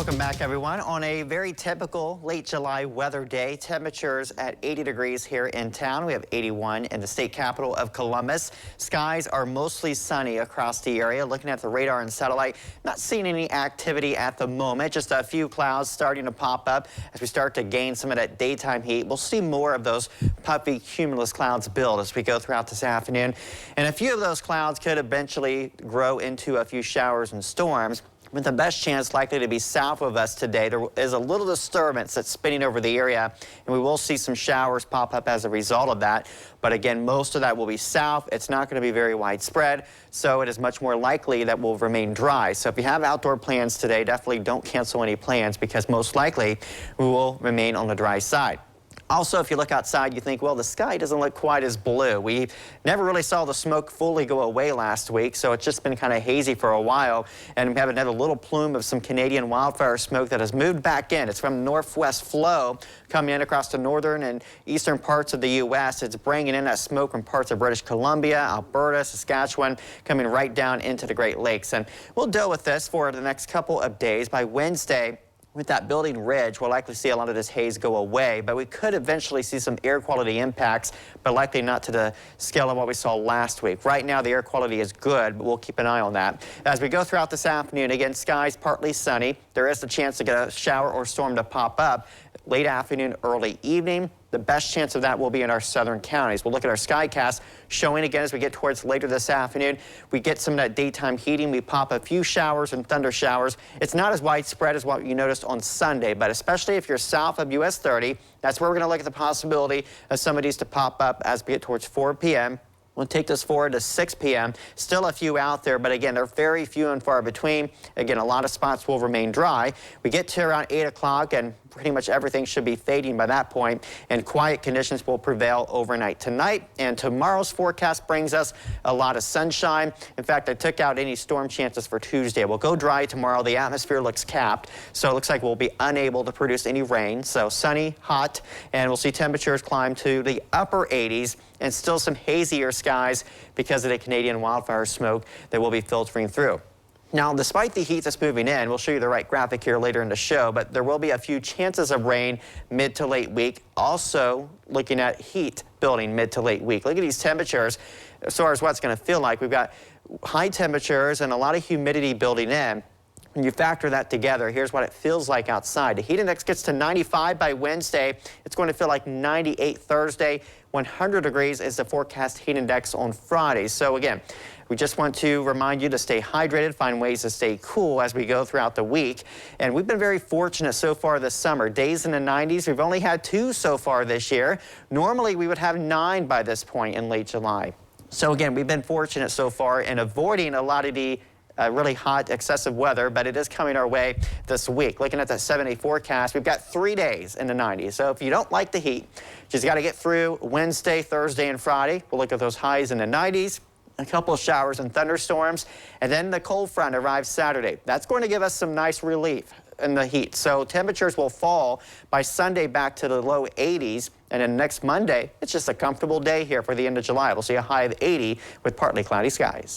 Welcome back, everyone. On a very typical late July weather day, temperatures at 80 degrees here in town. We have 81 in the state capital of Columbus. Skies are mostly sunny across the area. Looking at the radar and satellite, not seeing any activity at the moment. Just a few clouds starting to pop up as we start to gain some of that daytime heat. We'll see more of those puffy cumulus clouds build as we go throughout this afternoon. And a few of those clouds could eventually grow into a few showers and storms, with the best chance likely to be south of us today. There is a little disturbance that's spinning over the area, and we will see some showers pop up as a result of that. But again, most of that will be south. It's not going to be very widespread, so it is much more likely that will remain dry. So if you have outdoor plans today, definitely don't cancel any plans, because most likely we will remain on the dry side. Also, if you look outside, you think, well, the sky doesn't look quite as blue. We never really saw the smoke fully go away last week, so it's just been kind of hazy for a while. And we have another little plume of some Canadian wildfire smoke that has moved back in. It's from northwest flow coming in across the northern and eastern parts of the U.S. It's bringing in that smoke from parts of British Columbia, Alberta, Saskatchewan, coming right down into the Great Lakes. And we'll deal with this for the next couple of days. By Wednesday, with that building ridge, we'll likely see a lot of this haze go away, but we could eventually see some air quality impacts, but likely not to the scale of what we saw last week. Right now, the air quality is good, but we'll keep an eye on that. As we go throughout this afternoon, again, skies partly sunny. There is a chance to get a shower or storm to pop up late afternoon, early evening. The best chance of that will be in our southern counties. We'll look at our skycast showing again as we get towards later this afternoon. We get some of that daytime heating. We pop a few showers and thunder showers. It's not as widespread as what you noticed on Sunday, but especially if you're south of US 30, that's where we're going to look at the possibility of some of these to pop up as we get towards 4 p.m. We'll take this forward to 6 p.m. Still a few out there, but again, they're very few and far between. Again, a lot of spots will remain dry. We get to around 8 o'clock, and pretty much everything should be fading by that point, and quiet conditions will prevail overnight tonight. And tomorrow's forecast brings us a lot of sunshine. In fact, I took out any storm chances for Tuesday. We'll go dry tomorrow. The atmosphere looks capped, so it looks like we'll be unable to produce any rain. So sunny, hot, and we'll see temperatures climb to the upper 80s, and still some hazier skies because of the Canadian wildfire smoke that will be filtering through. Now, despite the heat that's moving in, we'll show you the right graphic here later in the show, but there will be a few chances of rain mid to late week. Also, looking at heat building mid to late week. Look at these temperatures as far as what it's going to feel like. We've got high temperatures and a lot of humidity building in. When you factor that together, here's what it feels like outside. The heat index gets to 95 by Wednesday. It's going to feel like 98 Thursday. 100 degrees is the forecast heat index on Friday. So again, we just want to remind you to stay hydrated, find ways to stay cool as we go throughout the week. And we've been very fortunate so far this summer. Days in the 90s, we've only had 2 so far this year. Normally, we would have 9 by this point in late July. So again, we've been fortunate so far in avoiding a lot of the really hot, excessive weather, but it is coming our way this week. Looking at that 7-day forecast, we've got 3 days in the 90s. So if you don't like the heat, just got to get through Wednesday, Thursday, and Friday. We'll look at those highs in the 90s. A couple of showers and thunderstorms, and then the cold front arrives Saturday. That's going to give us some nice relief in the heat. So temperatures will fall by Sunday back to the low 80s, and then next Monday, it's just a comfortable day here for the end of July. We'll see a high of 80 with partly cloudy skies.